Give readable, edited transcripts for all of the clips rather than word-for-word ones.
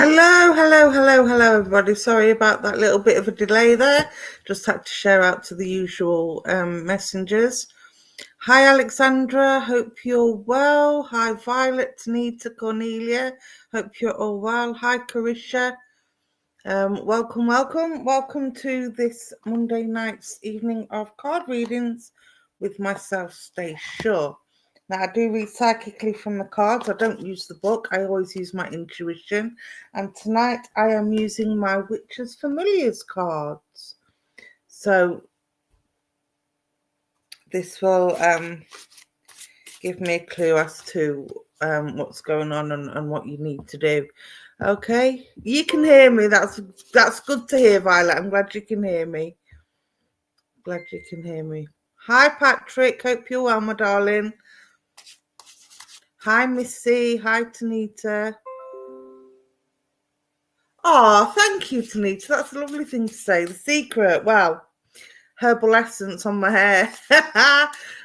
Hello, everybody. Sorry about that little bit of a delay there. Just had to share out to the usual messengers. Hi, Alexandra. Hope you're well. Hi, Violet, Tanita, Cornelia. Hope you're all well. Hi, Carisha. Welcome to this Monday night's evening of card readings with myself, Stace. Sure. Now, I do read psychically from the cards. I don't use the book. I always use my intuition. And tonight I am using my Witches Familiars cards. So this will give me a clue as to what's going on and what you need to do. Okay, you can hear me. That's good to hear, Violet. I'm glad you can hear me. Hi, Patrick. Hope you're well, my darling. Hi, Missy. Hi, Tanita. Oh, thank you, Tanita. That's a lovely thing to say. The secret. Wow. Herbal essence on my hair.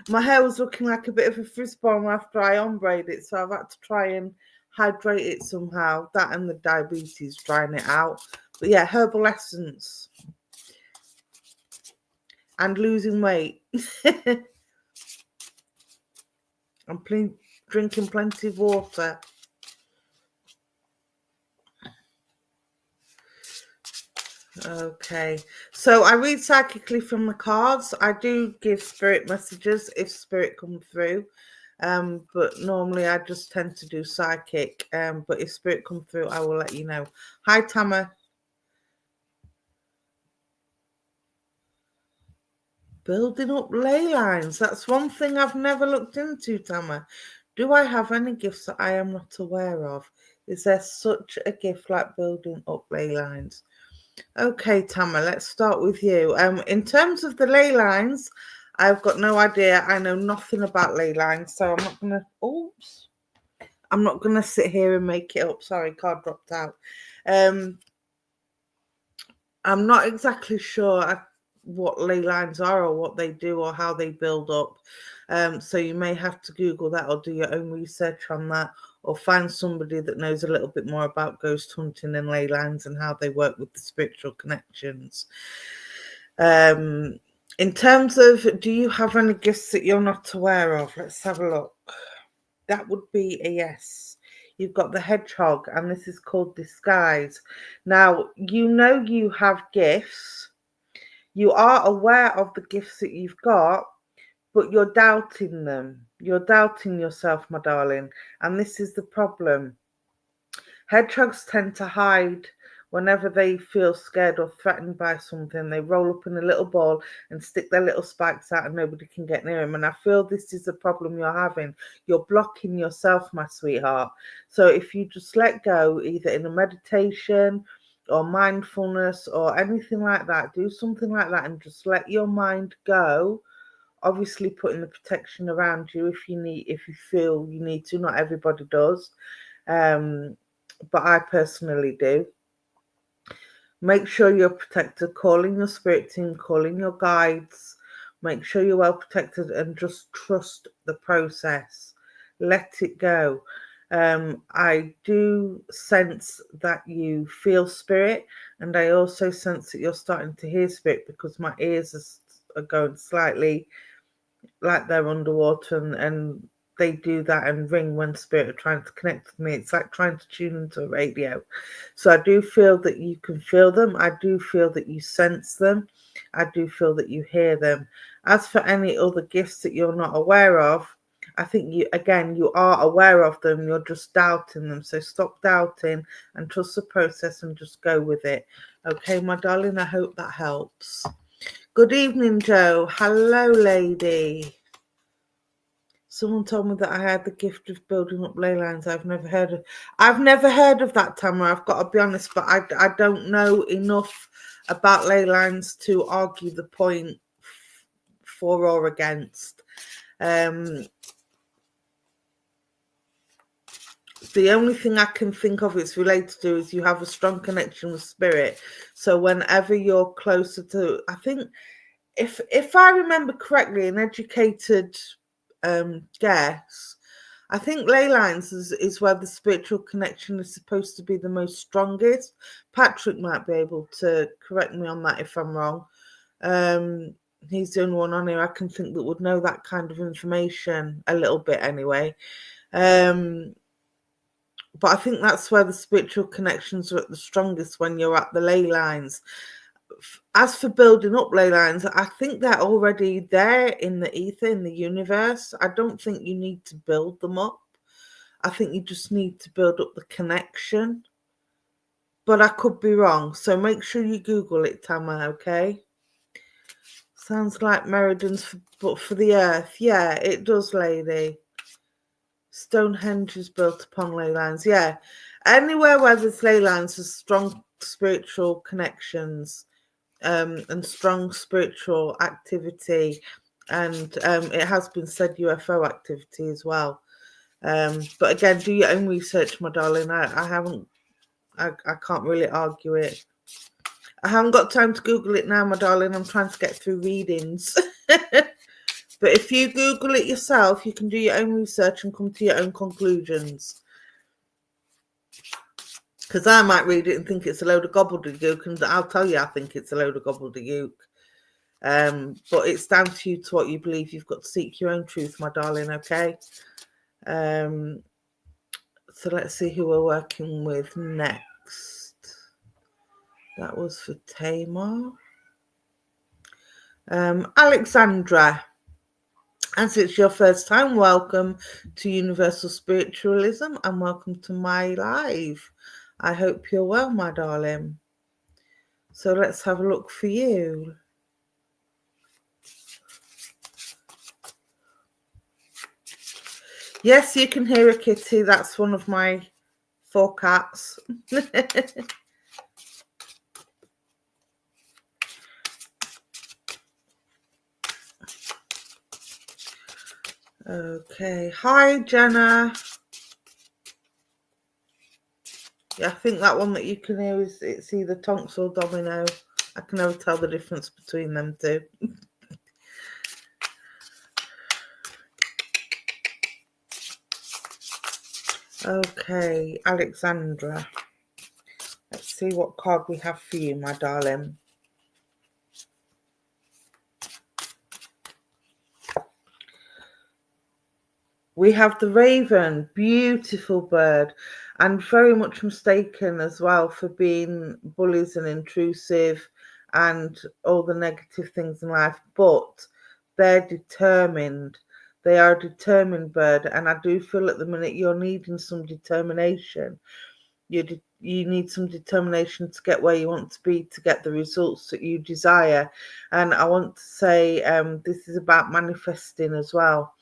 My hair was looking like a bit of a frisbee after I ombre it, so I've had to try and hydrate it somehow. That and the diabetes drying it out. But yeah, herbal essence. And losing weight. I'm drinking plenty of water. Okay, so I read psychically from the cards. I do give spirit messages if spirit come through, but normally I just tend to do psychic. But if spirit come through, I will let you know. Hi, Tama. Building up ley lines. That's one thing I've never looked into, Tama. Do I have any gifts that I am not aware of? Is there such a gift like building up ley lines? Okay, Tama, let's start with you. In terms of the ley lines, I've got no idea. I know nothing about ley lines, so I'm not gonna sit here and make it up. Sorry, card dropped out. I'm not exactly sure what ley lines are or what they do or how they build up. So you may have to Google that or do your own research on that, or find somebody that knows a little bit more about ghost hunting and ley lines and how they work with the spiritual connections. In terms of, do you have any gifts that you're not aware of? Let's have a look. That would be a yes. You've got the hedgehog, and this is called disguise. Now, you know you have gifts. You are aware of the gifts that you've got, but you're doubting them. You're doubting yourself, my darling. And this is the problem. Hedgehogs tend to hide whenever they feel scared or threatened by something. They roll up in a little ball and stick their little spikes out and nobody can get near them. And I feel this is the problem you're having. You're blocking yourself, my sweetheart. So if you just let go, either in a meditation or mindfulness or anything like that, do something like that and just let your mind go. Obviously putting the protection around you if you feel you need to. Not everybody does. But I personally do. Make sure you're protected, calling your spirit team, calling your guides. Make sure you're well protected and just trust the process. Let it go. I do sense that you feel spirit, and I also sense that you're starting to hear spirit because my ears are going slightly like they're underwater, and they do that and ring when spirit are trying to connect with me. It's like trying to tune into a radio. So I do feel that you can feel them. I do feel that you sense them. I do feel that you hear them. As for any other gifts that you're not aware of, I think you are aware of them. You're just doubting them. So stop doubting and trust the process and just go with it. Okay, my darling, I hope that helps. Good evening, Joe. Hello, lady. Someone told me that I had the gift of building up ley lines. I've never heard of that, Tamara. I've got to be honest, but I don't know enough about ley lines to argue the point for or against. The only thing I can think of it's related to is you have a strong connection with spirit. So whenever you're closer to, I think, if I remember correctly, an educated guess, I think ley lines is where the spiritual connection is supposed to be the most strongest. Patrick might be able to correct me on that if I'm wrong. He's the only one on here I can think that would know that kind of information a little bit anyway. But I think that's where the spiritual connections are at the strongest, when you're at the ley lines. As for building up ley lines, I think they're already there in the ether, in the universe. I don't think you need to build them up. I think you just need to build up the connection. But I could be wrong, so make sure you Google it, Tama, okay? Sounds like Meridian's, but for the earth. Yeah, it does, lady. Stonehenge is built upon ley lines. Yeah, anywhere where there's ley lines, there's strong spiritual connections and strong spiritual activity. And it has been said UFO activity as well. But again, do your own research, my darling. I can't really argue it. I haven't got time to Google it now, my darling. I'm trying to get through readings. But if you Google it yourself, you can do your own research and come to your own conclusions. Because I might read it and think it's a load of gobbledygook, and I'll tell you I think it's a load of gobbledygook. But it's down to you to what you believe. You've got to seek your own truth, my darling, okay? So let's see who we're working with next. That was for Tamar. Alexandra. As it's your first time, welcome to Universal Spiritualism and welcome to my live. I hope you're well, my darling. So let's have a look for you. Yes, you can hear a kitty. That's one of my 4 cats. Okay. Hi, Jenna. Yeah, I think that one that you can hear it's either Tonks or Domino. I can never tell the difference between them two. Okay, Alexandra. Let's see what card we have for you, my darling. We have the raven, beautiful bird, and very much mistaken as well for being bullies and intrusive and all the negative things in life, but they're determined. They are a determined bird, and I do feel at the minute you're needing some determination. You need some determination to get where you want to be, to get the results that you desire. And I want to say this is about manifesting as well.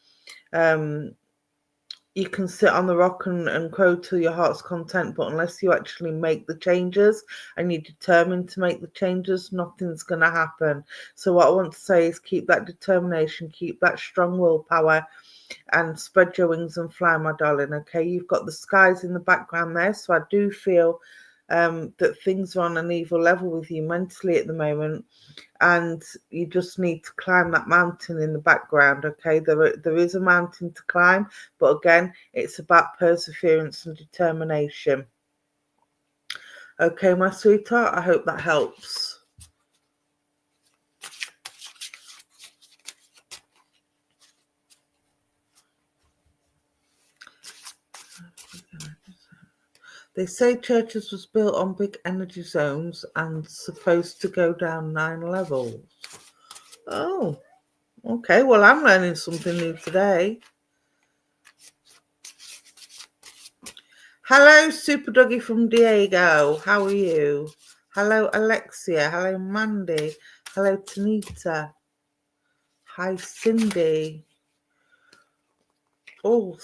You can sit on the rock and crow till your heart's content, but unless you actually make the changes and you're determined to make the changes, nothing's going to happen. So what I want to say is keep that determination, keep that strong willpower, and spread your wings and fly, my darling, okay? You've got the skies in the background there, so I do feel that things are on an evil level with you mentally at the moment, and you just need to climb that mountain in the background, okay? There is a mountain to climb, but again, it's about perseverance and determination. Okay, my sweetheart, I hope that helps. They say churches was built on big energy zones and supposed to go down 9 levels. Oh, okay. Well, I'm learning something new today. Hello, Super Doggy from Diego. How are you? Hello, Alexia. Hello, Mandy. Hello, Tanita. Hi, Cindy. Oh,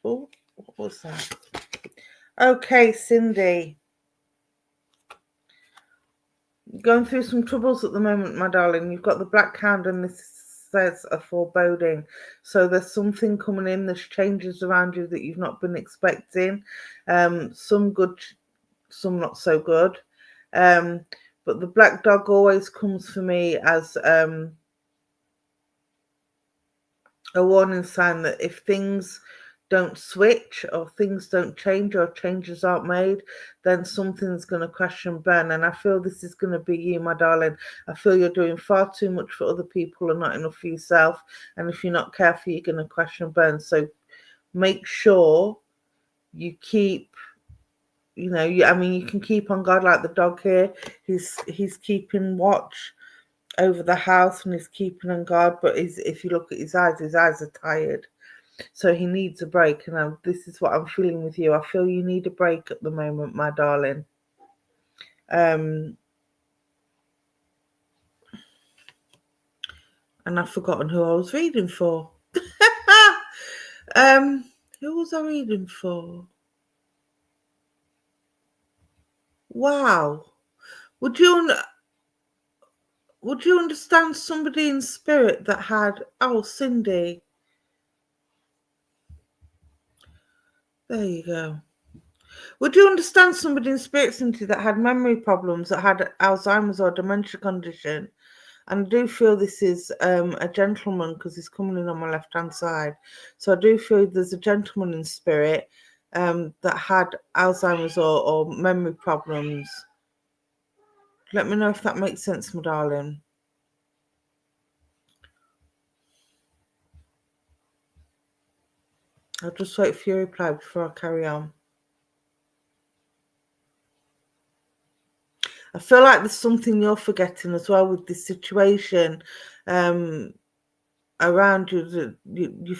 what was that? Okay, Cindy. Going through some troubles at the moment, my darling. You've got the Black Hound, and this says a foreboding. So there's something coming in. There's changes around you that you've not been expecting. Some good, some not so good. But the black dog always comes for me as a warning sign that if things don't switch, or things don't change, or changes aren't made, then something's going to crash and burn. And I feel this is going to be you, my darling. I feel you're doing far too much for other people and not enough for yourself. And if you're not careful, you're going to crash and burn. So make sure you keep, you know, you can keep on guard like the dog here. He's keeping watch over the house and he's keeping on guard. But if you look at his eyes are tired. So he needs a break, and this is what I'm feeling with you. I feel you need a break at the moment, my darling. And I've forgotten who I was reading for. Who was I reading for? Wow. Would you understand somebody in spirit that had... Oh, Cindy. There you go. Would you understand somebody in spirit, Cindy, that had memory problems, that had Alzheimer's or dementia condition? And I do feel this is a gentleman, because he's coming in on my left-hand side. So I do feel there's a gentleman in spirit that had Alzheimer's or memory problems. Let me know if that makes sense, my darling. I'll just wait for your reply before I carry on. I feel like there's something you're forgetting as well with this situation around you. That you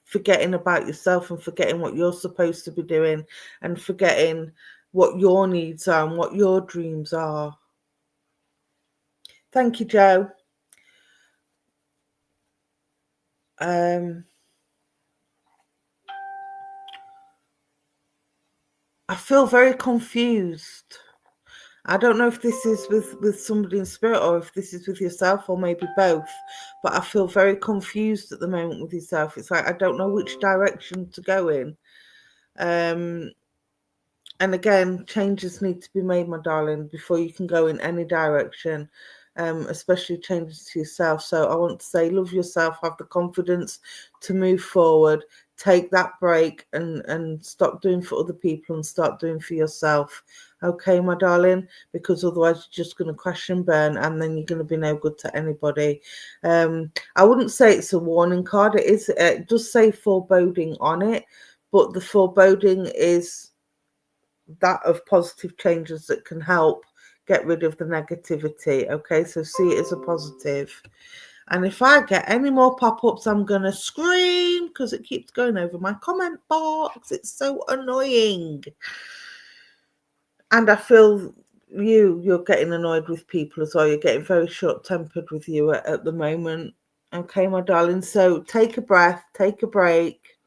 forgetting about yourself and forgetting what you're supposed to be doing and forgetting what your needs are and what your dreams are. Thank you, Joe. I feel very confused. I don't know if this is with somebody in spirit or if this is with yourself or maybe both, but I feel very confused at the moment with yourself. It's like I don't know which direction to go in. And again, changes need to be made, my darling, before you can go in any direction, especially changes to yourself. So I want to say, love yourself, have the confidence to move forward, take that break and stop doing for other people and start doing for yourself. Okay, my darling, because otherwise you're just going to crash and burn and then you're going to be no good to anybody. I wouldn't say it's a warning card. It does say foreboding on it, but the foreboding is that of positive changes that can help get rid of the negativity. Okay, so see it as a positive. And if I get any more pop-ups, I'm gonna scream because it keeps going over my comment box. It's so annoying. And I feel you're getting annoyed with people as well. You're getting very short-tempered with you at the moment. Okay, my darling. So take a breath, take a break,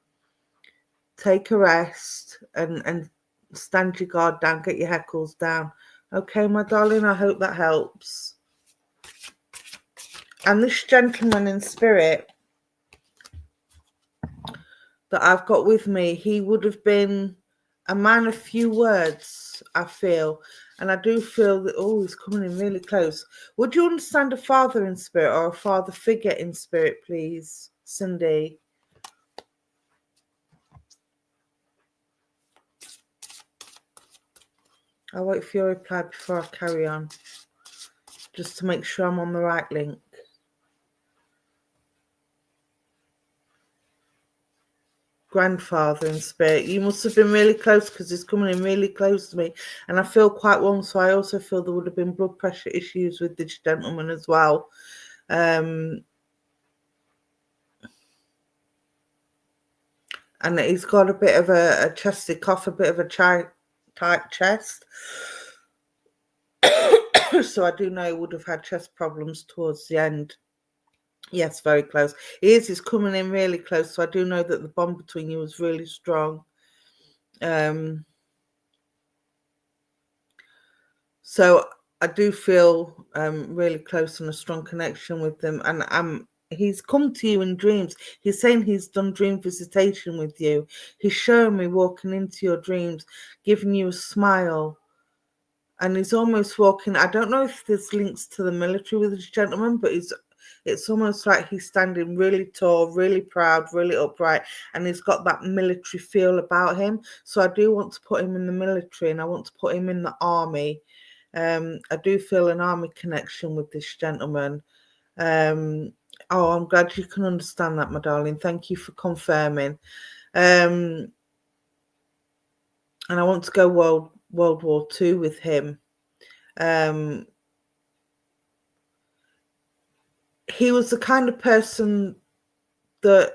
take a rest, and stand your guard down, get your heckles down. Okay, my darling, I hope that helps. And this gentleman in spirit that I've got with me, he would have been a man of few words, I feel. And I do feel that, oh, he's coming in really close. Would you understand a father in spirit or a father figure in spirit, please, Cindy? I'll wait for your reply before I carry on, just to make sure I'm on the right link. Grandfather in spirit, you must have been really close because he's coming in really close to me, and I feel quite warm, so I also feel there would have been blood pressure issues with this gentleman as well. And he's got a bit of a chesty cough, a bit of a tight chest. So I do know he would have had chest problems towards the end. Yes, very close. He's coming in really close, so I do know that the bond between you was really strong. So I do feel really close and a strong connection with them. And he's come to you in dreams. He's saying he's done dream visitation with you. He's showing me walking into your dreams, giving you a smile. And he's almost walking. I don't know if there's links to the military with this gentleman, but It's almost like he's standing really tall, really proud, really upright, and he's got that military feel about him. So I do want to put him in the military, and I want to put him in the army. I do feel an army connection with this gentleman. Oh, I'm glad you can understand that, my darling. Thank you for confirming. And I want to go World War II with him. He was the kind of person that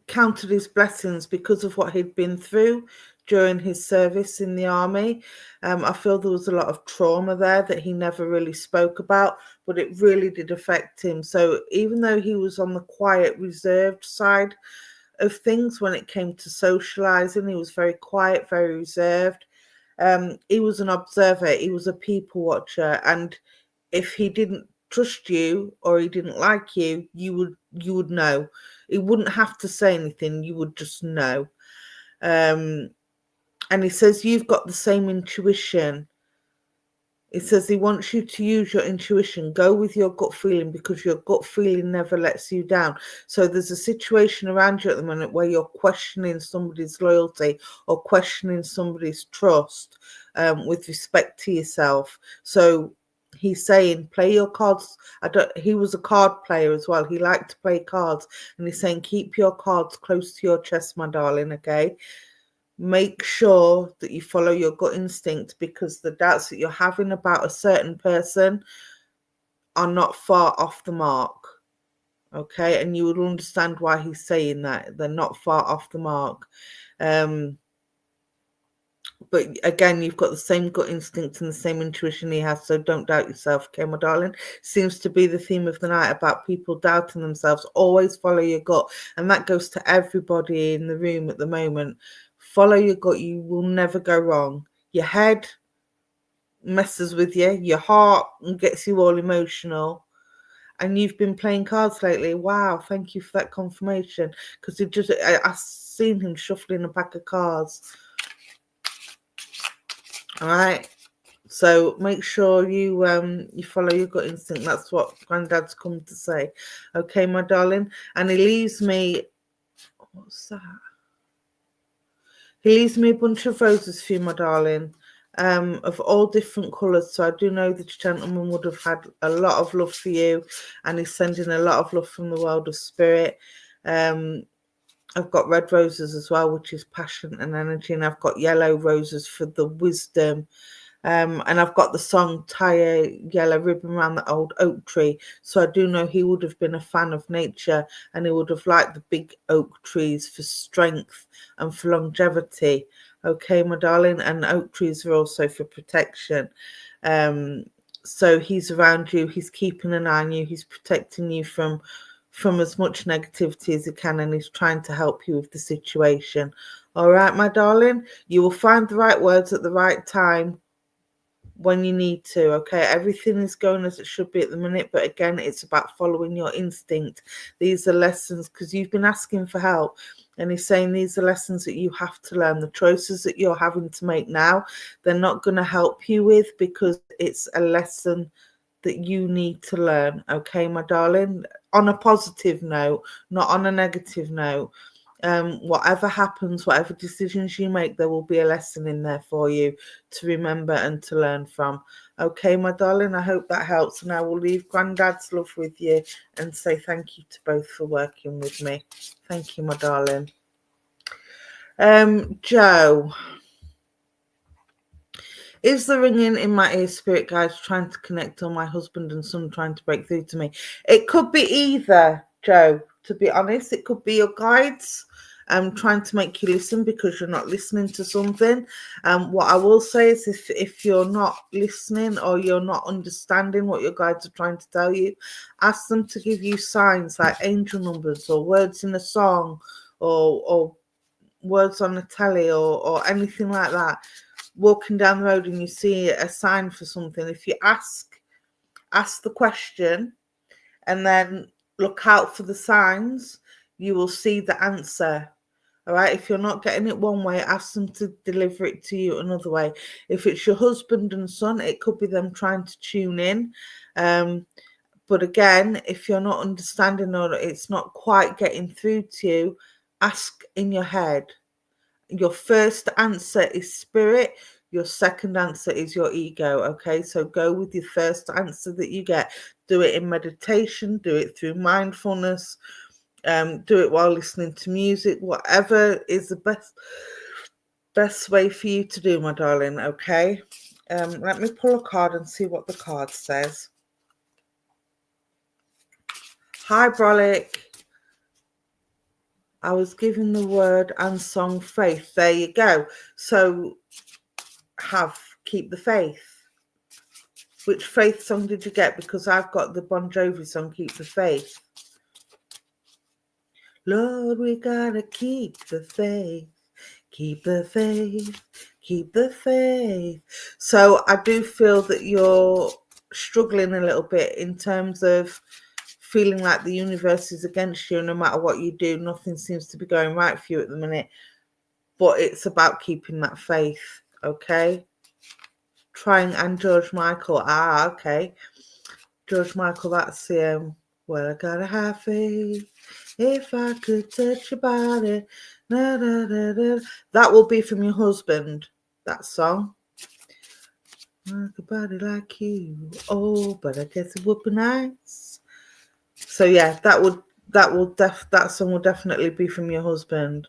counted his blessings because of what he'd been through during his service in the army. I feel there was a lot of trauma there that he never really spoke about, but it really did affect him. So even though he was on the quiet, reserved side of things when it came to socializing, he was very quiet, very reserved. He was an observer, he was a people watcher, and if he didn't trust you or he didn't like you, you would know. He wouldn't have to say anything, you would just know. And he says you've got the same intuition. It says he wants you to use your intuition. Go with your gut feeling, because your gut feeling never lets you down. So there's a situation around you at the moment where you're questioning somebody's loyalty or questioning somebody's trust with respect to yourself. So he's saying play your cards. He was a card player as well. He liked to play cards. And he's saying keep your cards close to your chest, my darling, okay? Make sure that you follow your gut instinct, because the doubts that you're having about a certain person are not far off the mark. Okay, and you will understand why he's saying that. They're not far off the mark. But again, you've got the same gut instinct and the same intuition he has, so don't doubt yourself, okay, my darling? Seems to be the theme of the night about people doubting themselves. Always follow your gut, and that goes to everybody in the room at the moment. Follow your gut. You will never go wrong. Your head messes with you. Your heart gets you all emotional. And you've been playing cards lately. Wow, thank you for that confirmation. Because I've seen him shuffling a pack of cards. All right. So make sure you you follow your gut instinct. That's what Granddad's come to say. Okay, my darling. And he leaves me. What's that? He leaves me a bunch of roses for you, my darling, of all different colours. So I do know this gentleman would have had a lot of love for you, and he's sending a lot of love from the world of spirit. I've got red roses as well, which is passion and energy, and I've got yellow roses for the wisdom. And I've got the song tie a yellow ribbon around the old oak tree. So I do know he would have been a fan of nature, and he would have liked the big oak trees for strength and for longevity. Okay, my darling. And oak trees are also for protection. So he's around you, he's keeping an eye on you, he's protecting you from as much negativity as he can, and he's trying to help you with the situation. All right, my darling. You will find the right words at the right time when you need to. Okay, everything is going as it should be at the minute, but again, it's about following your instinct. These are lessons, because you've been asking for help, and he's saying these are lessons that you have to learn. The choices that you're having to make now, they're not going to help you with, because it's a lesson that you need to learn. Okay, my darling, on a positive note, not on a negative note. Whatever happens, whatever decisions you make, there will be a lesson in there for you to remember and to learn from. Okay, my darling, I hope that helps, and I will leave Granddad's love with you and say thank you to both for working with me. Thank you, my darling. Joe, is the ringing in my ear spirit guides trying to connect, on my husband and son trying to break through to me? It could be either, Joe, to be honest. It could be your guides trying to make you listen because you're not listening to something. What I will say is, if you're not listening or you're not understanding what your guides are trying to tell you, ask them to give you signs like angel numbers or words in a song or words on the telly or anything like that. Walking down the road and you see a sign for something, if you ask the question and then look out for the signs, you will see the answer. All right, if you're not getting it one way, ask them to deliver it to you another way. If it's your husband and son, it could be them trying to tune in. But again, if you're not understanding or it's not quite getting through to you, ask in your head. Your first answer is spirit. Your second answer is your ego. Okay, so go with your first answer that you get. Do it in meditation. Do it through mindfulness. Do it while listening to music. Whatever is the best way for you to do, my darling. Okay. Let me pull a card and see what the card says. Hi, Brolic. I was given the word and song faith. There you go. So keep the faith. Which faith song did you get? Because I've got the Bon Jovi song, Keep the Faith. Lord, we gotta keep the faith. Keep the faith. Keep the faith. So I do feel that you're struggling a little bit in terms of feeling like the universe is against you. No matter what you do, nothing seems to be going right for you at the minute. But it's about keeping that faith, okay? Trying and George Michael. Okay. George Michael, that's well, I gotta have faith. If I could touch your body. Da, da, da, da. That will be from your husband, that song. Like a body like you. Oh, but I guess it would be nice. So yeah, that song will definitely be from your husband.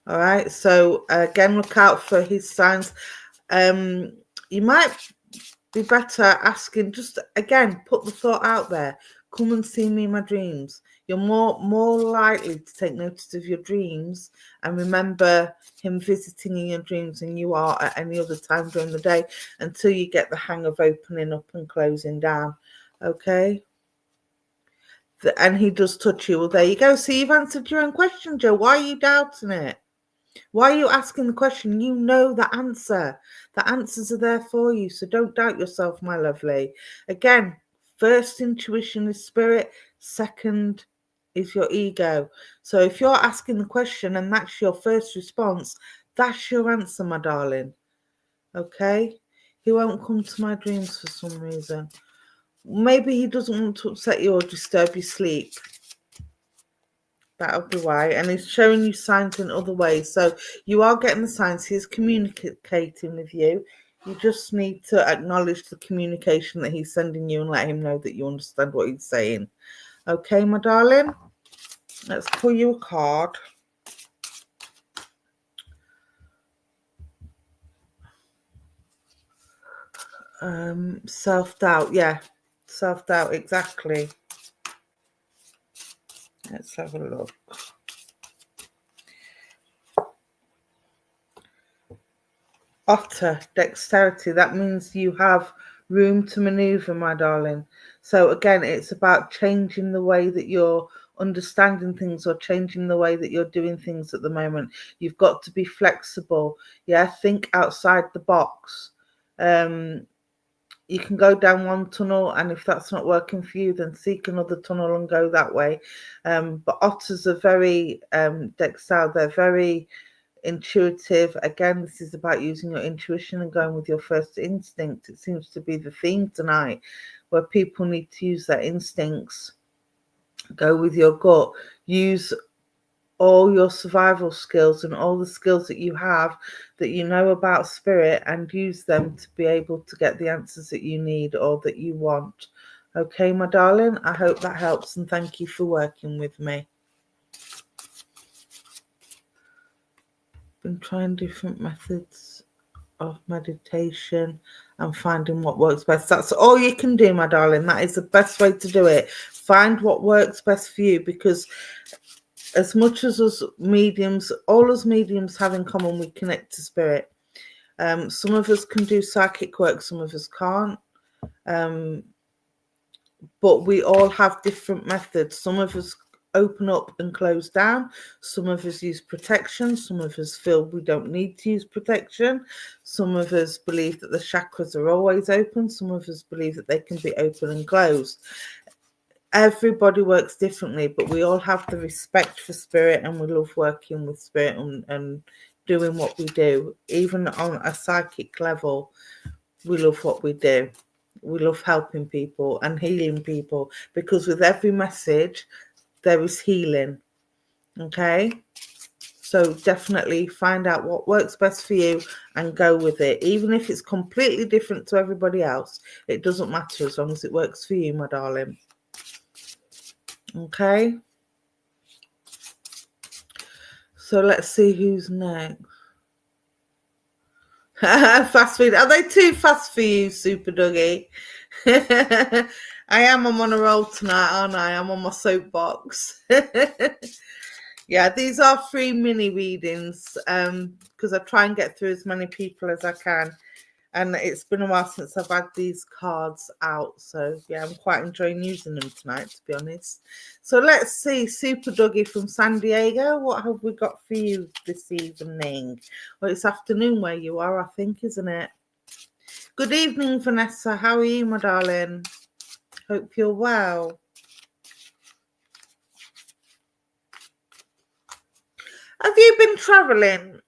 All right. So again, look out for his signs. You might be better asking, just again, put the thought out there. Come and see me in my dreams. You're more likely to take notice of your dreams and remember him visiting in your dreams than you are at any other time during the day, until you get the hang of opening up and closing down. Okay? And he does touch you. Well, there you go. So you've answered your own question, Joe. Why are you doubting it? Why are you asking the question? You know the answer. The answers are there for you. So don't doubt yourself, my lovely. Again, first intuition is spirit. Second is your ego. So if you're asking the question and that's your first response, that's your answer, my darling. Okay? He won't come to my dreams for some reason. Maybe he doesn't want to upset you or disturb your sleep. That'll be why. And he's showing you signs in other ways. So you are getting the signs. He's communicating with you. You just need to acknowledge the communication that he's sending you and let him know that you understand what he's saying. Okay, my darling? Let's pull you a card. Self-doubt. Yeah, self-doubt. Exactly. Let's have a look. Otter, dexterity. That means you have room to maneuver, my darling. So again, it's about changing the way that you're understanding things or changing the way that you're doing things at the moment. You've got to be flexible. Yeah, think outside the box. You can go down one tunnel, and if that's not working for you, then seek another tunnel and go that way. But otters are very dexterous. They're very intuitive. Again, this is about using your intuition and going with your first instinct. It seems to be the theme tonight, where people need to use their instincts. Go with your gut. Use all your survival skills and all the skills that you have, that you know about spirit, and use them to be able to get the answers that you need or that you want. Okay, my darling, I hope that helps, and thank you for working with me. Been trying different methods of meditation and finding what works best. That's all you can do, my darling. That is the best way to do it. Find what works best for you, because as much as us mediums, all us mediums have in common, we connect to spirit. Some of us can do psychic work, some of us can't. But we all have different methods. Some of us open up and close down. Some of us use protection. Some of us feel we don't need to use protection. Some of us believe that the chakras are always open. Some of us believe that they can be open and closed. Everybody works differently, but we all have the respect for spirit, and we love working with spirit and doing what we do. Even on a psychic level, we love what we do. We love helping people and healing people, because with every message there is healing. Okay, so definitely find out what works best for you and go with it, even if it's completely different to everybody else. It doesn't matter as long as it works for you, my darling. Okay, so let's see who's next. Fast food. Are they too fast for you, Super Dougie? I'm on a roll tonight, aren't I? I'm on my soapbox. Yeah, these are free mini readings because I try and get through as many people as I can. And it's been a while since I've had these cards out. So, yeah, I'm quite enjoying using them tonight, to be honest. So, let's see. Super Dougie from San Diego. What have we got for you this evening? Well, it's afternoon where you are, I think, isn't it? Good evening, Vanessa. How are you, my darling? Hope you're well. Have you been travelling,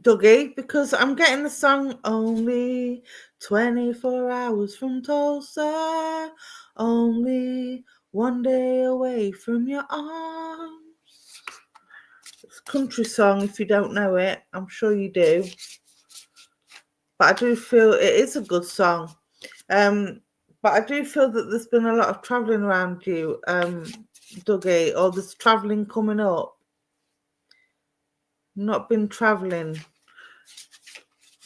Dougie? Because I'm getting the song only 24 hours from Tulsa, only one day away from your arms. It's a country song if you don't know it. I'm sure you do. But I do feel it is a good song. But I do feel that there's been a lot of travelling around you, Dougie, or there's travelling coming up. Not been travelling.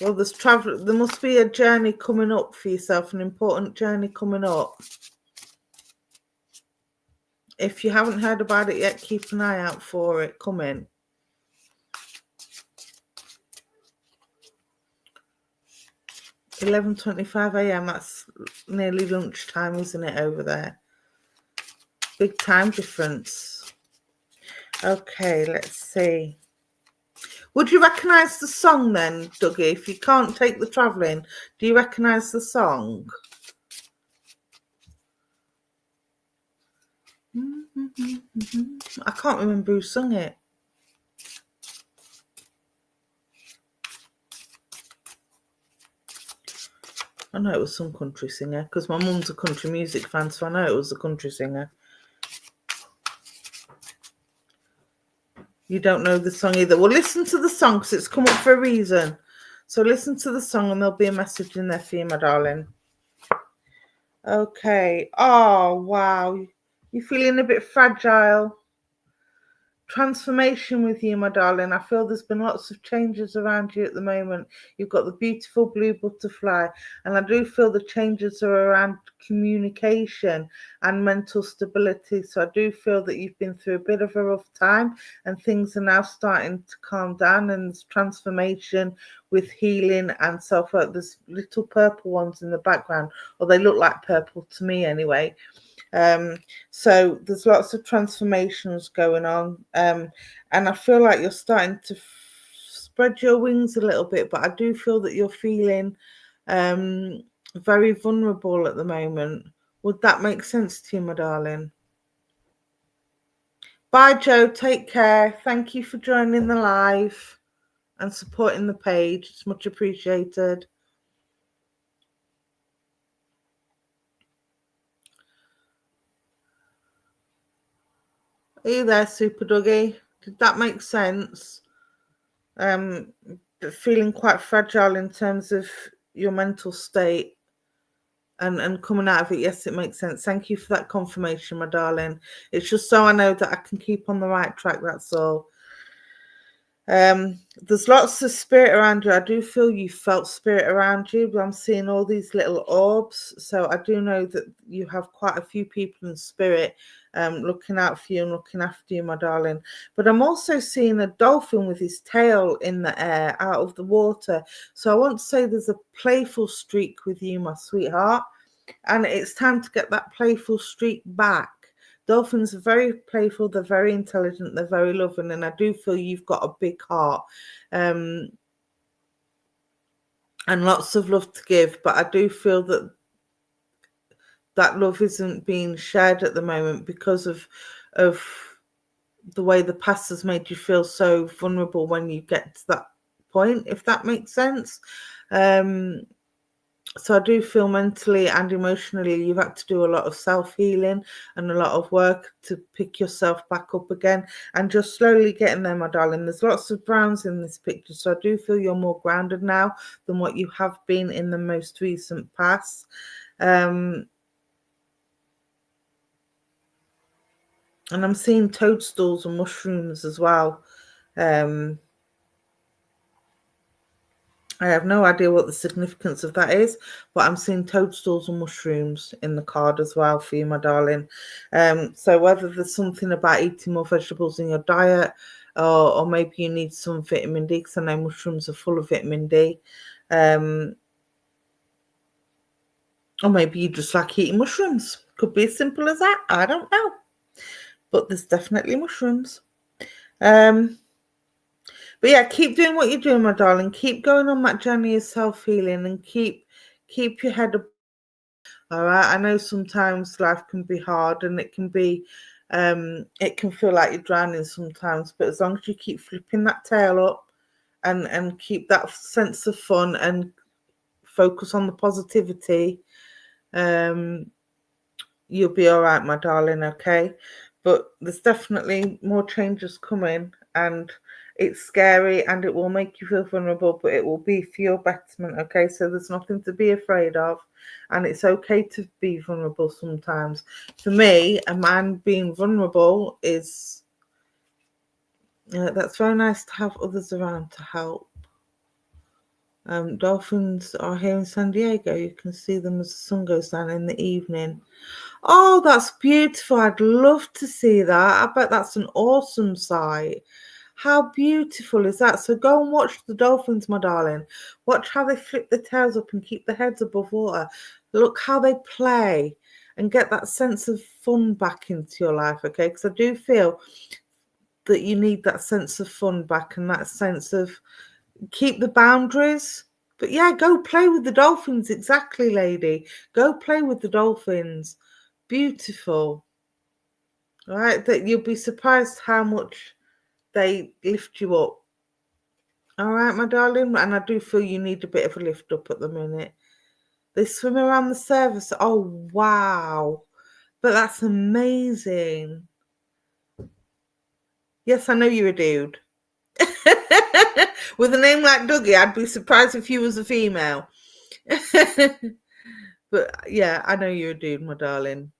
Well, there must be a journey coming up for yourself, an important journey coming up. If you haven't heard about it yet, keep an eye out for it coming. $11:25 a.m. That's nearly lunchtime, isn't it, over there? Big time difference. Okay, let's see. Would you recognise the song then, Dougie? If you can't take the travelling, do you recognise the song? I can't remember who sung it. I know it was some country singer because my mum's a country music fan, so I know it was a country singer. You don't know the song either. Well, listen to the song because it's come up for a reason. So listen to the song and there'll be a message in there for you, my darling. Okay. Oh, wow. You're feeling a bit fragile. Transformation with you, my darling. I feel there's been lots of changes around you at the moment. You've got the beautiful blue butterfly, and I do feel the changes are around communication and mental stability. So I do feel that you've been through a bit of a rough time and things are now starting to calm down, and there's transformation with healing and self-work. There's little purple ones in the background, or they look like purple to me anyway. So there's lots of transformations going on, and I feel like you're starting to spread your wings a little bit, but I do feel that you're feeling very vulnerable at the moment. Would that make sense to you, my darling? Bye, Joe. Take care. Thank you for joining the live and supporting the page. It's much appreciated. Are you there, Super Dougie? Did that make sense? Feeling quite fragile in terms of your mental state and coming out of it. Yes, it makes sense. Thank you for that confirmation, my darling. It's just so I know that I can keep on the right track, that's all. There's lots of spirit around you. I do feel you felt spirit around you, but I'm seeing all these little orbs. So I do know that you have quite a few people in spirit looking out for you and looking after you, my darling. But I'm also seeing a dolphin with his tail in the air out of the water. So I want to say there's a playful streak with you, my sweetheart. And it's time to get that playful streak back. Dolphins are very playful, they're very intelligent, they're very loving, and I do feel you've got a big heart and lots of love to give, but I do feel that that love isn't being shared at the moment because of the way the past has made you feel so vulnerable when you get to that point, if that makes sense. So I do feel mentally and emotionally you've had to do a lot of self-healing and a lot of work to pick yourself back up again, and just slowly getting there, my darling. There's lots of browns in this picture, so I do feel you're more grounded now than what you have been in the most recent past. And I'm seeing toadstools and mushrooms as well. I have no idea what the significance of that is, but I'm seeing toadstools and mushrooms in the card as well for you, my darling. So whether there's something about eating more vegetables in your diet, or maybe you need some vitamin D, because I know mushrooms are full of vitamin D. Or maybe you just like eating mushrooms. Could be as simple as that. I don't know. But there's definitely mushrooms. But yeah, keep doing what you're doing, my darling. Keep going on that journey of self-healing, and keep your head up. All right. I know sometimes life can be hard, and it can feel like you're drowning sometimes, but as long as you keep flipping that tail up and keep that sense of fun and focus on the positivity, you'll be all right, my darling. Okay. But there's definitely more changes coming, and it's scary and it will make you feel vulnerable, but it will be for your betterment. Okay, so there's nothing to be afraid of, and it's okay to be vulnerable sometimes. For me, a man being vulnerable is that's very nice to have others around to help. Dolphins are here in San Diego. You can see them as the sun goes down in the evening. Oh, that's beautiful. I'd love to see that. I bet that's an awesome sight. How beautiful is that? So go and watch the dolphins, my darling. Watch how they flip their tails up and keep their heads above water. Look how they play and get that sense of fun back into your life, okay? Because I do feel that you need that sense of fun back, and that sense of keep the boundaries. But yeah, go play with the dolphins. Exactly, lady. Go play with the dolphins. Beautiful. All right, that you'll be surprised how much they lift you up. All right, my darling. And I do feel you need a bit of a lift up at the minute. They swim around the surface. Oh, wow. But that's amazing. Yes, I know you're a dude. With a name like Dougie, I'd be surprised if you was a female. But yeah, I know you're a dude, my darling.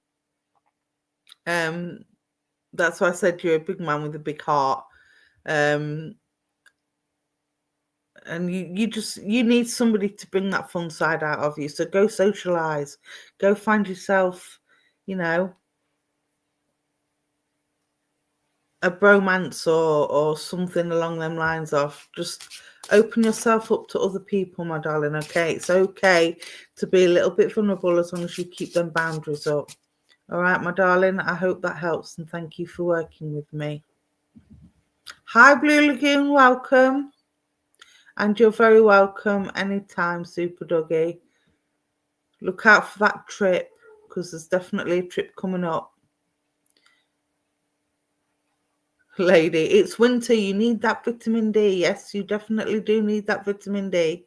That's why I said you're a big man with a big heart. And you need somebody to bring that fun side out of you. So go socialize, go find yourself, a bromance or something along them lines of. Just open yourself up to other people, my darling. Okay, it's okay to be a little bit vulnerable as long as you keep them boundaries up. All right, my darling, I hope that helps, and thank you for working with me. Hi, Blue Lagoon, welcome. And you're very welcome anytime, Super Doggy. Look out for that trip, because there's definitely a trip coming up. Lady, it's winter. You need that vitamin D. Yes, you definitely do need that vitamin D.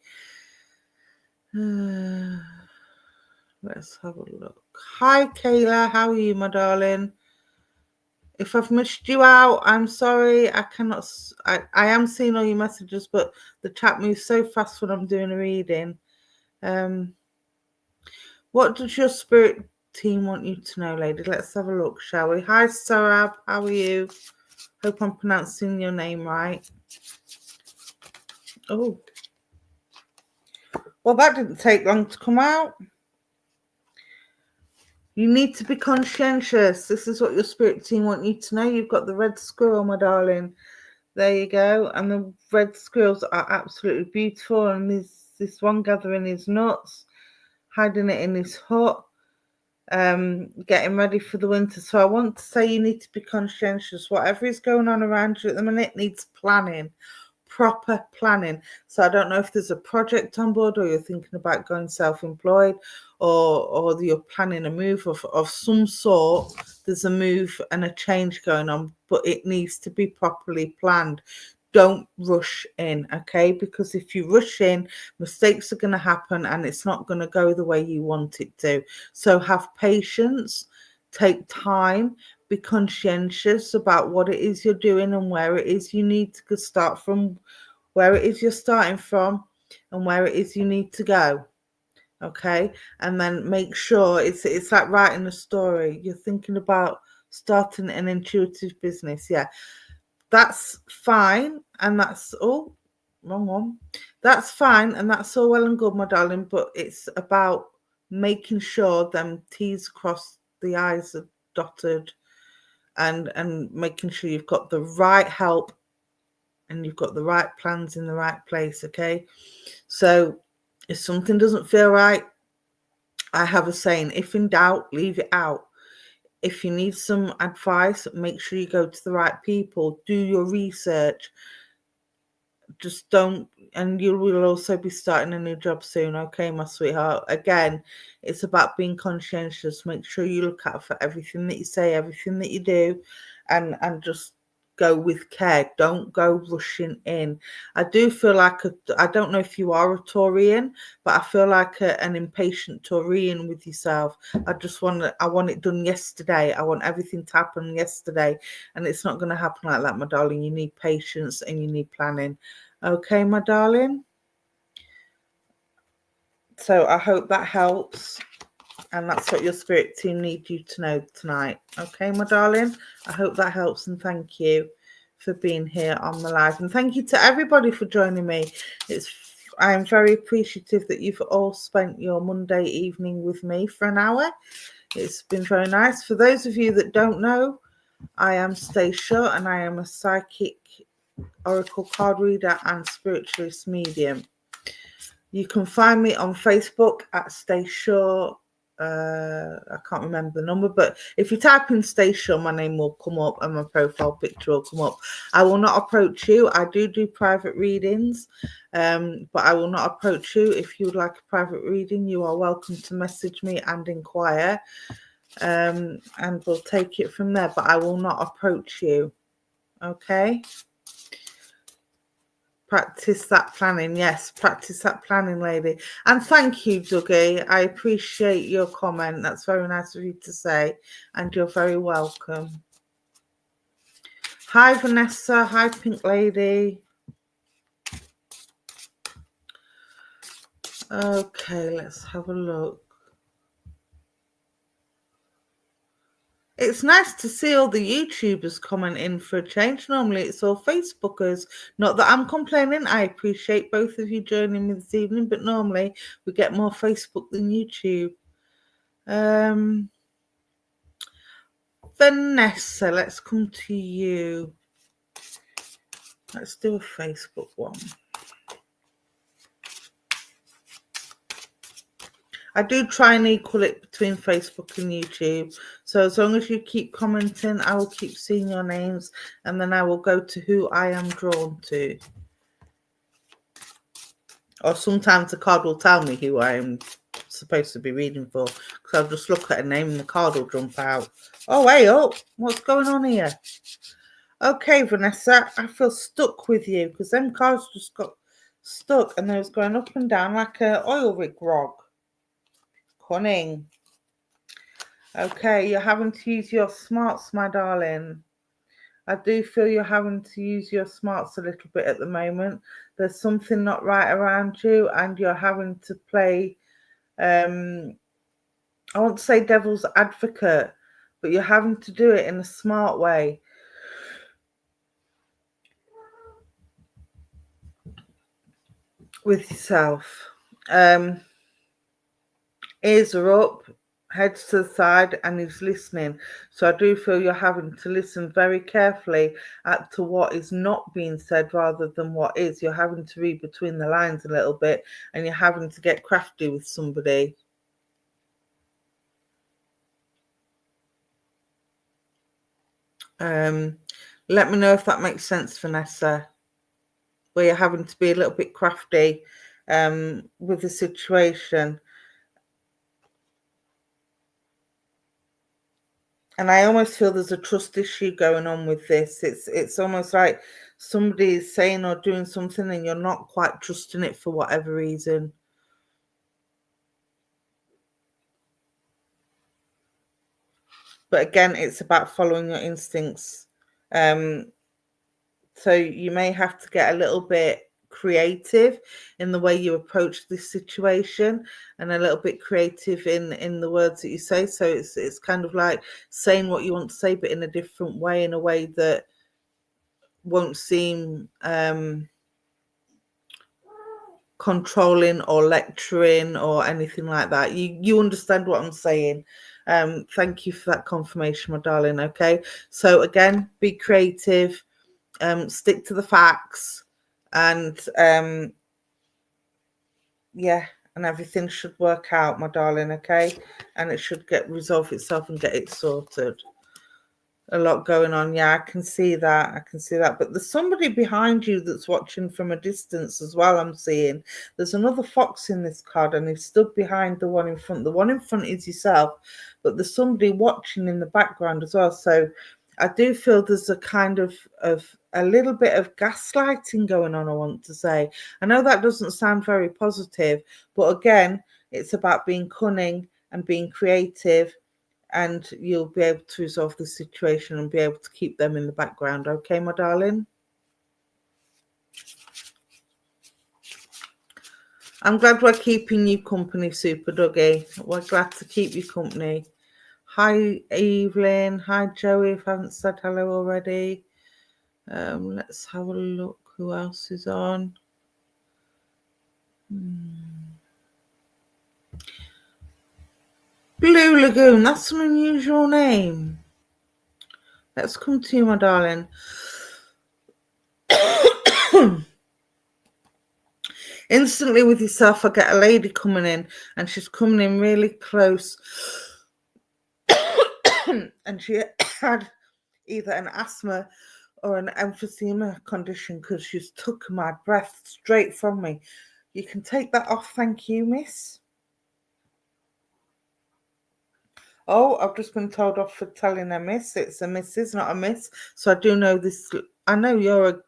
Let's have a look. Hi, Kayla. How are you, my darling? If I've missed you out, I'm sorry. I cannot. I am seeing all your messages, but the chat moves so fast when I'm doing a reading. What does your spirit team want you to know, lady? Let's have a look, shall we? Hi, Sarab. How are you? Hope I'm pronouncing your name right. Oh. Well, that didn't take long to come out. You need to be conscientious. This is what your spirit team want you to know. You've got the red squirrel, my darling. There you go. And the red squirrels are absolutely beautiful. And this one gathering his nuts, hiding it in his hut, getting ready for the winter. So I want to say you need to be conscientious. Whatever is going on around you at the minute needs planning. Proper planning. So I don't know if there's a project on board, or you're thinking about going self-employed, or you're planning a move of some sort. There's a move and a change going on, but it needs to be properly planned. don't rush in, okay? Because if you rush in, mistakes are going to happen and it's not going to go the way you want it to. So have patience, take time, be conscientious about what it is you're doing and where it is you need to start from, where it is you're starting from and where it is you need to go. Okay, and then make sure it's like writing a story. You're thinking about starting an intuitive business. Yeah, that's fine, and that's wrong one. That's fine, and that's all well and good, my darling. But it's about making sure them T's crossed, the I's are dotted, and making sure you've got the right help and you've got the right plans in the right place. Okay, so if something doesn't feel right, I have a saying: if in doubt, leave it out. If you need some advice, make sure you go to the right people. Do your research. Just don't, and you will also be starting a new job soon, okay, my sweetheart? Again, it's about being conscientious. Make sure you look out for everything that you say, everything that you do, and just go with care. Don't go rushing in. I do feel like I don't know if you are a Taurian, but I feel like an impatient Taurian with yourself. I want it done yesterday. I want everything to happen yesterday, and it's not going to happen like that, my darling. You need patience and you need planning. Okay, my darling. So I hope that helps. And that's what your spirit team need you to know tonight. Okay, my darling. I hope that helps, and thank you for being here on the live. And thank you to everybody for joining me. I am very appreciative that you've all spent your Monday evening with me for an hour. It's been very nice. For those of you that don't know, I am Stace, and I am a psychic, oracle card reader and spiritualist medium. You can find me on Facebook at Stace. I can't remember the number, but if you type in Stace, my name will come up and my profile picture will come up. I will not approach you. I do private readings, but I will not approach you. If you would like a private reading, you are welcome to message me and inquire, and we'll take it from there, but I will not approach you. Okay? Practice that planning. Yes, practice that planning, lady. And thank you, Dougie. I appreciate your comment. That's very nice of you to say. And you're very welcome. Hi, Vanessa. Hi, Pink Lady. Okay, let's have a look. It's nice to see all the YouTubers commenting for a change. Normally it's all Facebookers. Not that I'm complaining. I appreciate both of you joining me this evening, but normally we get more Facebook than YouTube. Vanessa, let's come to you. Let's do a Facebook one. I do try and equal it between Facebook and YouTube. So as long as you keep commenting, I will keep seeing your names, and then I will go to who I am drawn to. Or sometimes the card will tell me who I am supposed to be reading for, because I'll just look at a name and the card will jump out. Oh, hey up, what's going on here? Okay, Vanessa, I feel stuck with you because them cards just got stuck and they was going up and down like an oil rig rod. Cunning. Okay, you're having to use your smarts, my darling. I do feel you're having to use your smarts a little bit at the moment. There's something not right around you and you're having to play, I won't say devil's advocate, but you're having to do it in a smart way. With yourself. Ears are up, heads to the side, and he's listening. So I do feel you're having to listen very carefully to what is not being said rather than what is. You're having to read between the lines a little bit, and you're having to get crafty with somebody. Let me know if that makes sense, Vanessa, where you're having to be a little bit crafty with the situation. And I almost feel there's a trust issue going on with this. It's almost like somebody is saying or doing something and you're not quite trusting it for whatever reason. But again, it's about following your instincts. So you may have to get a little bit creative in the way you approach this situation, and a little bit creative in the words that you say. So it's kind of like saying what you want to say, but in a different way, in a way that won't seem controlling or lecturing or anything like that. You understand what I'm saying. Thank you for that confirmation, my darling. Okay, so again, be creative, stick to the facts, and yeah, and everything should work out, my darling. Okay, and it should resolve itself and get it sorted. A lot going on. Yeah, I can see that. I can see that. But there's somebody behind you that's watching from a distance as well, I'm seeing. There's another fox in this card, and he's stood behind the one in front. The one in front is yourself, but there's somebody watching in the background as well. So I do feel there's a kind of a little bit of gaslighting going on, I want to say. I know that doesn't sound very positive, but again, it's about being cunning and being creative, and you'll be able to resolve the situation and be able to keep them in the background. Okay, my darling? I'm glad we're keeping you company, Super Dougie. We're glad to keep you company. Hi, Evelyn. Hi, Joey, if I haven't said hello already. Let's have a look. Who else is on? Blue Lagoon. That's an unusual name. Let's come to you, my darling. Instantly with yourself, I get a lady coming in, and she's coming in really close. And she had either an asthma or an emphysema condition, because she's took my breath straight from me. You can take that off, thank you, miss. Oh, I've just been told off for telling a miss. It's a missus, not a miss. So I do know this. I know you're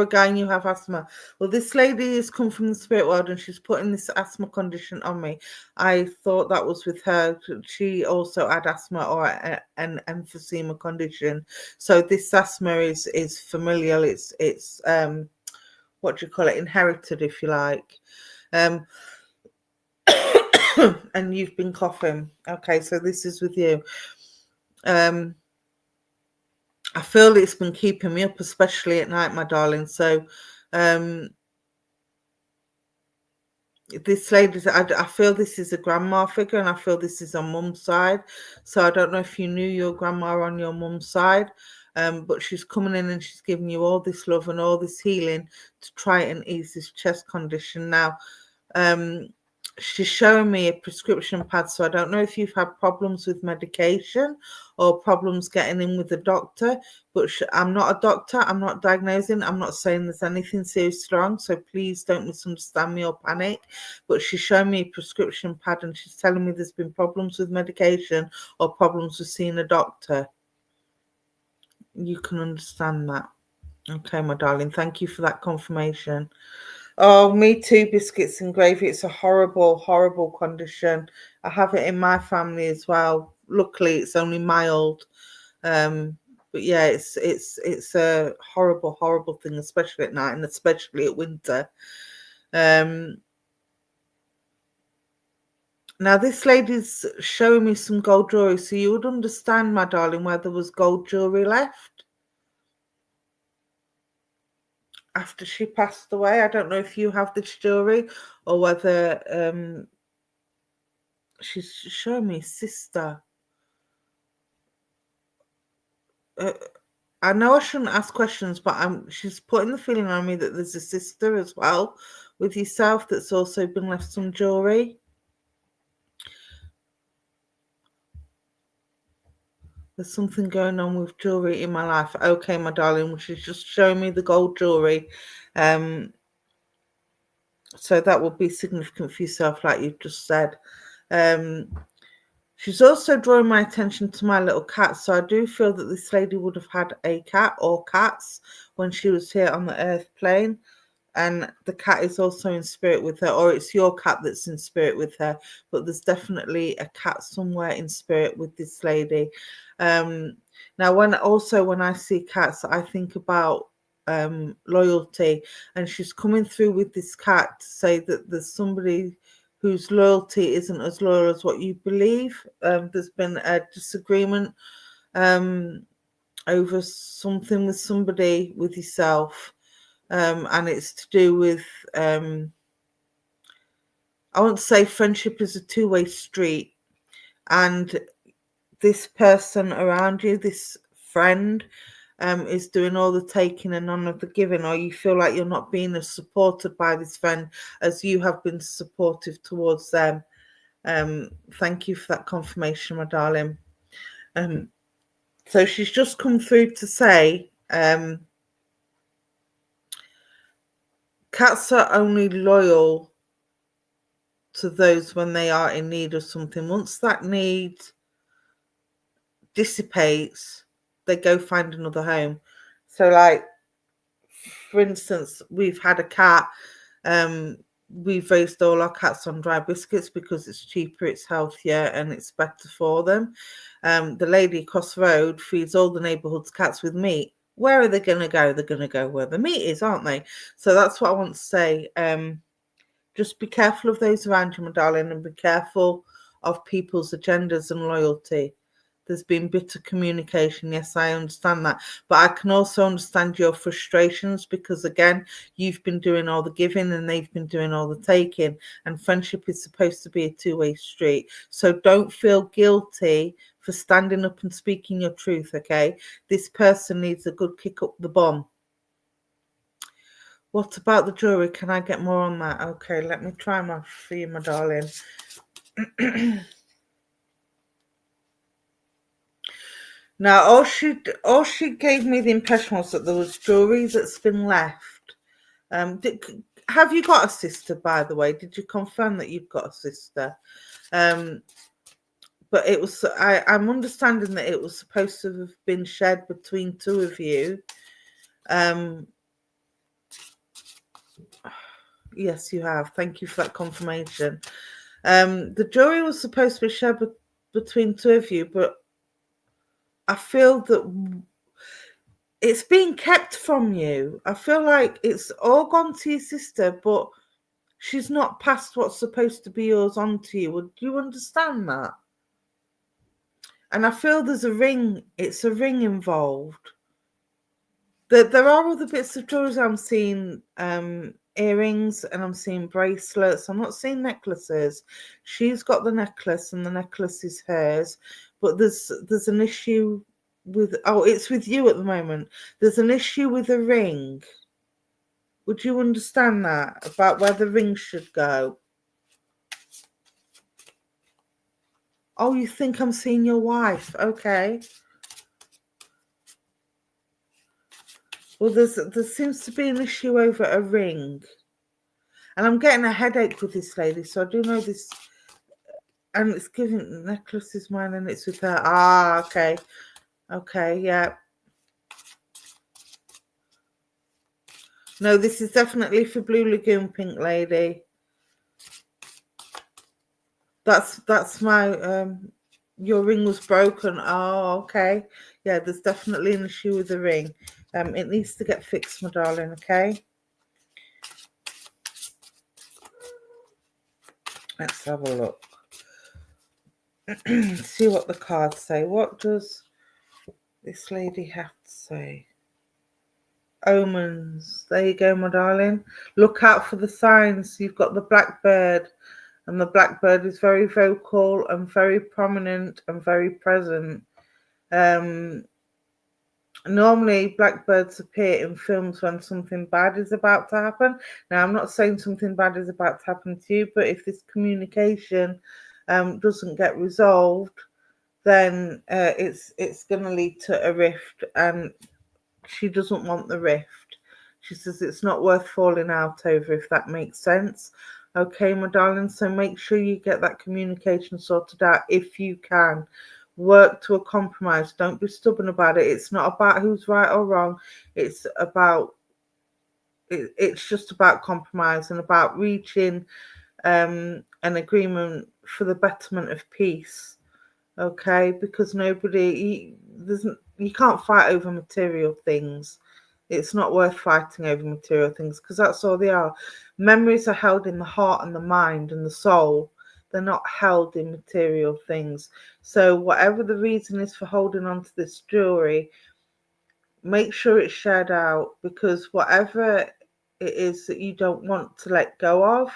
a guy and you have asthma. Well, this lady has come from the spirit world and she's putting this asthma condition on me. I thought that was with her. She also had asthma or an emphysema condition. So this asthma is familial. It's what do you call it? Inherited, if you like. And you've been coughing. Okay, so this is with you. I feel it's been keeping me up, especially at night, my darling. So this lady, I feel this is a grandma figure, and I feel this is on mum's side. So I don't know if you knew your grandma on your mum's side, but she's coming in and she's giving you all this love and all this healing to try and ease this chest condition. Now, she's showing me a prescription pad, so I don't know if you've had problems with medication or problems getting in with the doctor, but I'm not a doctor, I'm not diagnosing, I'm not saying there's anything seriously wrong, so please don't misunderstand me or panic. But she's showing me a prescription pad and she's telling me there's been problems with medication or problems with seeing a doctor. You can understand that. Okay, my darling, thank you for that confirmation. Oh, me too, biscuits and gravy. It's a horrible, horrible condition. I have it in my family as well. Luckily, it's only mild. But yeah, it's a horrible, horrible thing, especially at night and especially at winter. Now this lady's showing me some gold jewelry, so you would understand, my darling, where there was gold jewelry left after she passed away. I don't know if you have this jewelry or whether she's showing me sister. I know I shouldn't ask questions, but she's putting the feeling on me that there's a sister as well with yourself that's also been left some jewelry. There's something going on with jewelry in my life. Okay, my darling, which is just showing me the gold jewelry. So that will be significant for yourself, like you've just said. She's also drawing my attention to my little cat. So I do feel that this lady would have had a cat or cats when she was here on the earth plane. And the cat is also in spirit with her, or it's your cat that's in spirit with her, but there's definitely a cat somewhere in spirit with this lady. Now when I see cats, I think about loyalty, and she's coming through with this cat to say that there's somebody whose loyalty isn't as loyal as what you believe. There's been a disagreement over something with somebody, with yourself. And it's to do with, I won't say friendship is a two-way street, and this person around you, this friend, is doing all the taking and none of the giving, or you feel like you're not being as supported by this friend as you have been supportive towards them. Thank you for that confirmation, my darling. So she's just come through to say, cats are only loyal to those when they are in need of something. Once that need dissipates, they go find another home. So, like, for instance, we've had a cat. We've raised all our cats on dry biscuits because it's cheaper, it's healthier, and it's better for them. The lady across the road feeds all the neighbourhood's cats with meat. Where are they going to go? They're going to go where the meat is, aren't they? So that's what I want to say. Just be careful of those around you, my darling, and be careful of people's agendas and loyalty. There's been bitter communication. Yes, I understand that. But I can also understand your frustrations because, again, you've been doing all the giving and they've been doing all the taking. And friendship is supposed to be a two-way street. So don't feel guilty for standing up and speaking your truth, okay? This person needs a good kick up the bum. What about the jewelry? Can I get more on that? Okay, let me try my for you, my darling. Now, all she gave me the impression was that there was jewelry that's been left. Have you got a sister, by the way? Did you confirm that you've got a sister? But it was. I'm understanding that it was supposed to have been shared between two of you. Yes, you have. Thank you for that confirmation. The jewelry was supposed to be shared between two of you, but I feel that it's being kept from you. I feel like it's all gone to your sister, but she's not passed what's supposed to be yours on to you. Would you understand that? And I feel there's a ring. It's a ring involved. There are other bits of jewelry. I'm seeing earrings and I'm seeing bracelets. I'm not seeing necklaces. She's got the necklace and the necklace is hers. But there's an issue with, it's with you at the moment. There's an issue with a ring. Would you understand that? About where the ring should go? Oh, you think I'm seeing your wife? Okay. Well, there seems to be an issue over a ring. And I'm getting a headache with this lady, so I do know this. And it's giving, the necklace is mine and it's with her. Ah, okay. Okay, yeah. No, this is definitely for Blue Lagoon, Pink Lady. That's my, your ring was broken. Oh, okay. Yeah, there's definitely an issue with the ring. It needs to get fixed, my darling, okay? Let's have a look. See what the cards say. What does this lady have to say? Omens. There you go, my darling. Look out for the signs. You've got the blackbird, and the blackbird is very vocal and very prominent and very present. Normally, blackbirds appear in films when something bad is about to happen. Now, I'm not saying something bad is about to happen to you, but if this communication doesn't get resolved, then it's going to lead to a rift, and she doesn't want the rift. She says it's not worth falling out over, if that makes sense. Okay, my darling, so make sure you get that communication sorted out if you can. Work to a compromise. Don't be stubborn about it. It's not about who's right or wrong. It's just about compromise and about reaching an agreement for the betterment of peace. Okay, because you can't fight over material things. It's not worth fighting over material things because that's all they are. Memories are held in the heart and the mind and the soul. They're not held in material things. So whatever the reason is for holding on to this jewelry, make sure it's shared out, because whatever it is that you don't want to let go of,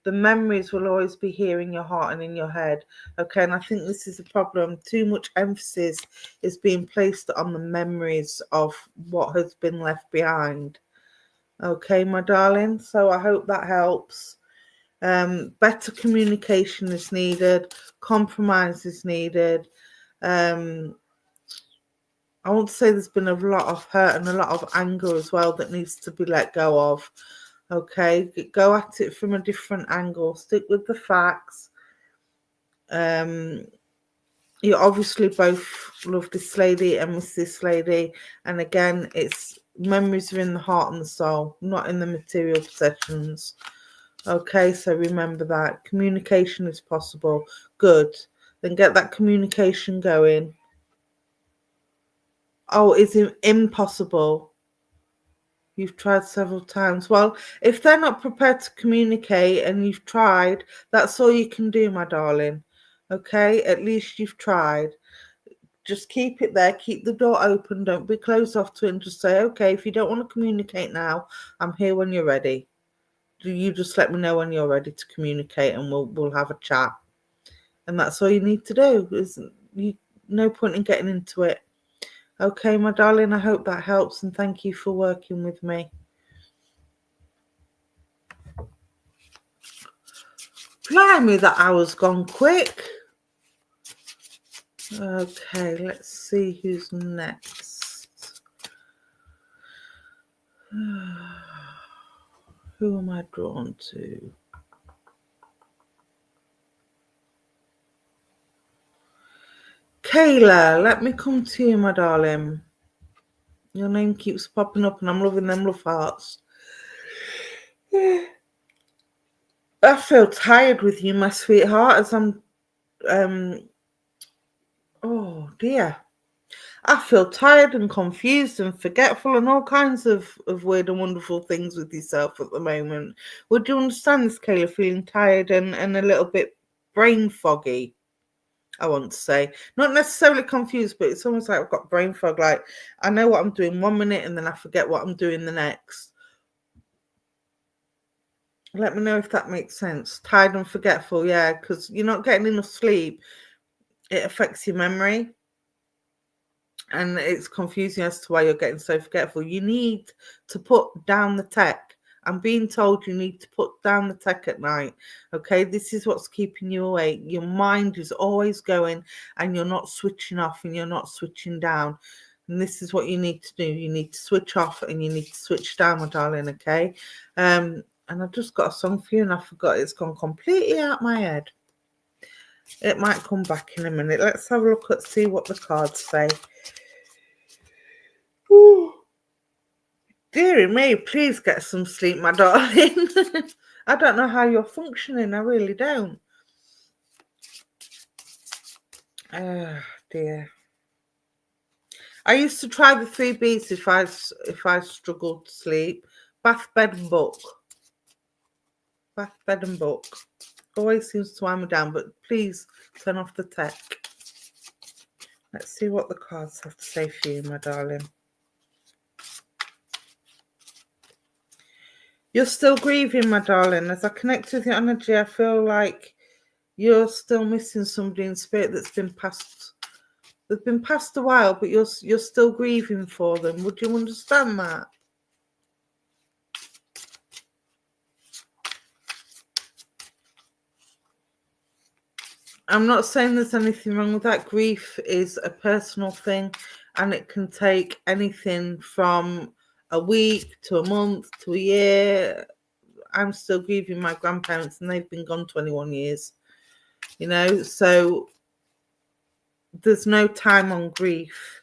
the memories will always be here in your heart and in your head. Okay, and I think this is a problem. Too much emphasis is being placed on the memories of what has been left behind. Okay, my darling, so I hope that helps. Better communication is needed, compromise is needed. I want to say there's been a lot of hurt and a lot of anger as well that needs to be let go of. Okay, go at it from a different angle. Stick with the facts. You obviously both love this lady and miss this lady. And again, it's memories are in the heart and the soul, not in the material possessions. Okay, so remember that. Communication is possible. Good. Then get that communication going. Oh, it's impossible. You've tried several times. Well, if they're not prepared to communicate and you've tried, that's all you can do, my darling. Okay? At least you've tried. Just keep it there. Keep the door open. Don't be closed off to it and just say, okay, if you don't want to communicate now, I'm here when you're ready. You just let me know when you're ready to communicate and we'll have a chat. And that's all you need to do. No point in getting into it. Okay, my darling, I hope that helps and thank you for working with me. Blimey, that hour's gone quick. Okay, let's see who's next. Who am I drawn to? Kayla, let me come to you, my darling. Your name keeps popping up and I'm loving them love hearts. I feel tired with you, my sweetheart, as I'm oh dear. I feel tired and confused and forgetful and all kinds of weird and wonderful things with yourself at the moment. Would you understand this, Kayla, feeling tired and a little bit brain foggy? I want to say. Not necessarily confused, but it's almost like I've got brain fog. Like, I know what I'm doing 1 minute and then I forget what I'm doing the next. Let me know if that makes sense. Tired and forgetful, yeah, because you're not getting enough sleep. It affects your memory. And it's confusing as to why you're getting so forgetful. You need to put down the tech. I'm being told you need to put down the tech at night. Okay, this is what's keeping you awake. Your mind is always going and you're not switching off and you're not switching down. And this is what you need to do. You need to switch off and you need to switch down, my darling, okay? And I've just got a song for you and I forgot. It's gone completely out my head. It might come back in a minute. Let's have a look at see what the cards say. Ooh. Dearie me, please get some sleep, my darling. I don't know how you're functioning. I really don't. Oh, dear. I used to try the 3 Bs if I struggled to sleep. Bath, bed and book. Bath, bed and book. Always seems to wind me down, but please turn off the tech. Let's see what the cards have to say for you, my darling. You're still grieving, my darling. As I connect with your energy, I feel like you're still missing somebody in spirit that's been passed. They've been passed a while, but you're still grieving for them. Would you understand that? I'm not saying there's anything wrong with that. Grief is a personal thing, and it can take anything from a week to a month to a year. I'm still grieving my grandparents and they've been gone 21 years, you know, so there's no time on grief.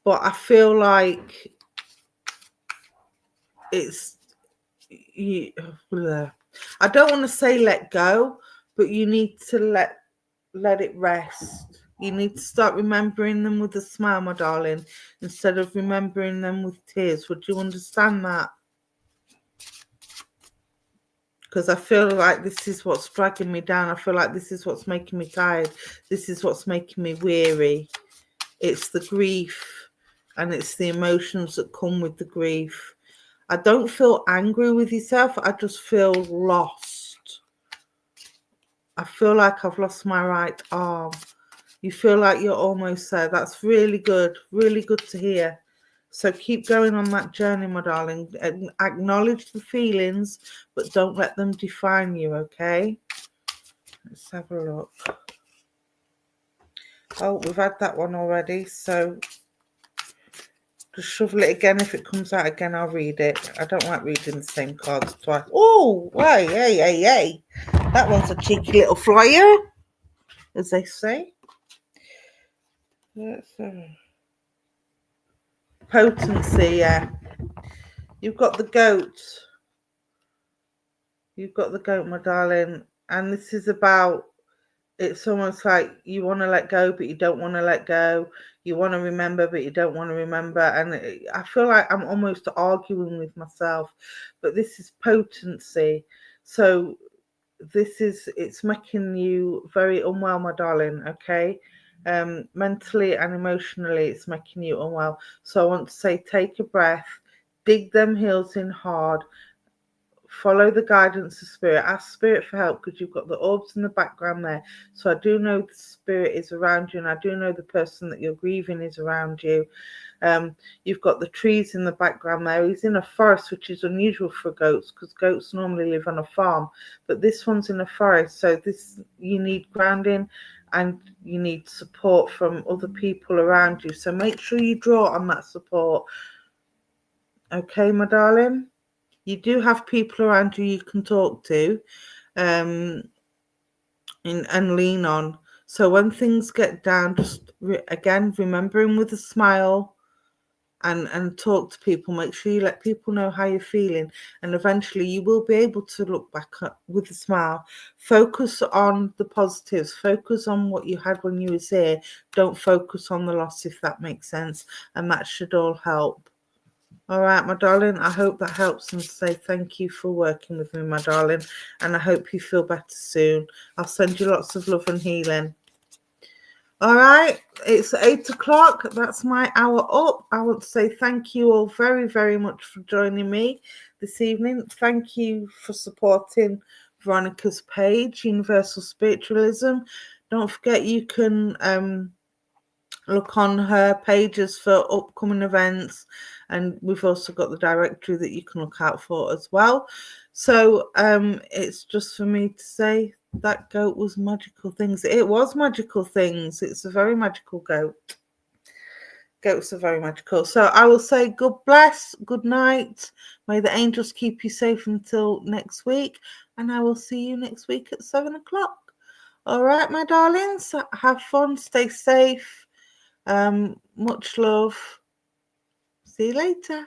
But I feel like it's, you, I don't want to say let go, but you need to let it rest. You need to start remembering them with a smile, my darling, instead of remembering them with tears. Would you understand that? Because I feel like this is what's dragging me down. I feel like this is what's making me tired. This is what's making me weary. It's the grief and it's the emotions that come with the grief. I don't feel angry with yourself. I just feel lost. I feel like I've lost my right arm. You feel like you're almost there. That's really good to hear. So keep going on that journey, my darling. Acknowledge the feelings, but don't let them define you, okay? Let's have a look. Oh, we've had that one already, so just shuffle it again. If it comes out again, I'll read it. I don't like reading the same cards twice. Oh, hey. That one's a cheeky little flyer, as they say. Potency, yeah. You've got the goat. You've got the goat, my darling. And this is about, it's almost like you want to let go, but you don't want to let go. You want to remember, but you don't want to remember. And I feel like I'm almost arguing with myself. But this is potency. So it's making you very unwell, my darling, okay? Mentally and emotionally, it's making you unwell. So I want to say, take a breath, dig them heels in hard, follow the guidance of spirit, ask spirit for help, because you've got the orbs in the background there. So I do know the spirit is around you, and I do know the person that you're grieving is around you. You've got the trees in the background there. He's in a forest, which is unusual for goats, because goats normally live on a farm, but this one's in a forest. So you need grounding and you need support from other people around you. So make sure you draw on that support. Okay, my darling? You do have people around you can talk to and lean on. So when things get down, just again, remembering with a smile and talk to people. Make sure you let people know how you're feeling. And eventually you will be able to look back up with a smile. Focus on the positives. Focus on what you had when you was here. Don't focus on the loss, if that makes sense. And that should all help. All right, my darling, I hope that helps, and say thank you for working with me, my darling, and I hope you feel better soon. I'll send you lots of love and healing. All right, it's 8 o'clock. That's my hour up. I want to say thank you all very, very much for joining me this evening. Thank you for supporting Veronica's page, Universal Spiritualism. Don't forget you can look on her pages for upcoming events, and we've also got the directory that you can look out for as well. So it's just for me to say that goat was magical things. It was magical things. It's a very magical goat. Goats are very magical. So I will say God bless, good night. May the angels keep you safe until next week, and I will see you next week at 7 o'clock. All right, my darlings, have fun, stay safe. Much love. See you later.